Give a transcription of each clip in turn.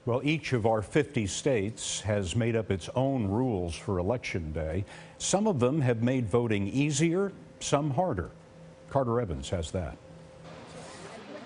Well, each of our 50 states has made up its own rules for Election Day. Some of them have made voting easier, some harder. Carter Evans has that.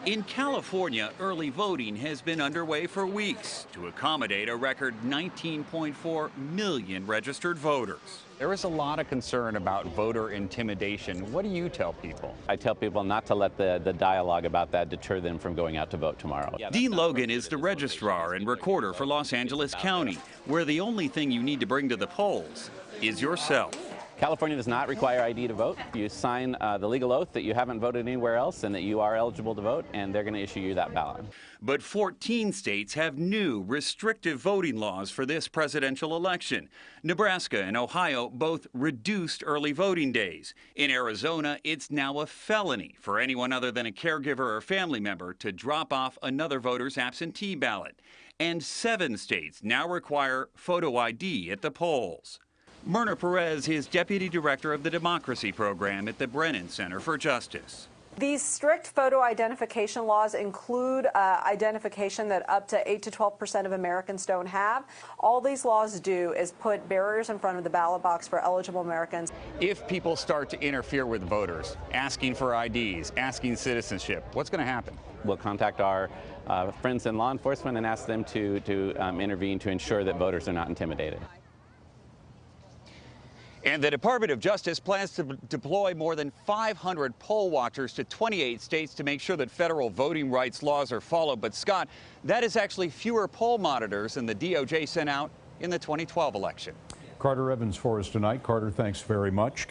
In California, early voting has been underway for weeks to accommodate a record 19.4 million registered voters. There is a lot of concern about voter intimidation. What do you tell people? I tell people not to let the dialogue about that deter them from going out to vote tomorrow. Dean Logan is the registrar and recorder for Los Angeles County, where the only thing you need to bring to the polls is yourself. California does not require ID to vote. You sign the legal oath that you haven't voted anywhere else and that you are eligible to vote, and they're going to issue you that ballot. But 14 states have new restrictive voting laws for this presidential election. Nebraska and Ohio both reduced early voting days. In Arizona, it's now a felony for anyone other than a caregiver or family member to drop off another voter's absentee ballot. And 7 states now require photo ID at the polls. Myrna Perez is Deputy Director of the Democracy Program at the Brennan Center for Justice. These strict photo identification laws include identification that up to 8 to 12% of Americans don't have. All these laws do is put barriers in front of the ballot box for eligible Americans. If people start to interfere with voters, asking for IDs, asking citizenship, what's going to happen? We'll contact our friends in law enforcement and ask them to intervene to ensure that voters are not intimidated. And the Department of Justice plans to deploy more than 500 poll watchers to 28 states to make sure that federal voting rights laws are followed. But Scott, that is actually fewer poll monitors than the DOJ sent out in the 2012 election. Carter Evans for us tonight. Carter, thanks very much.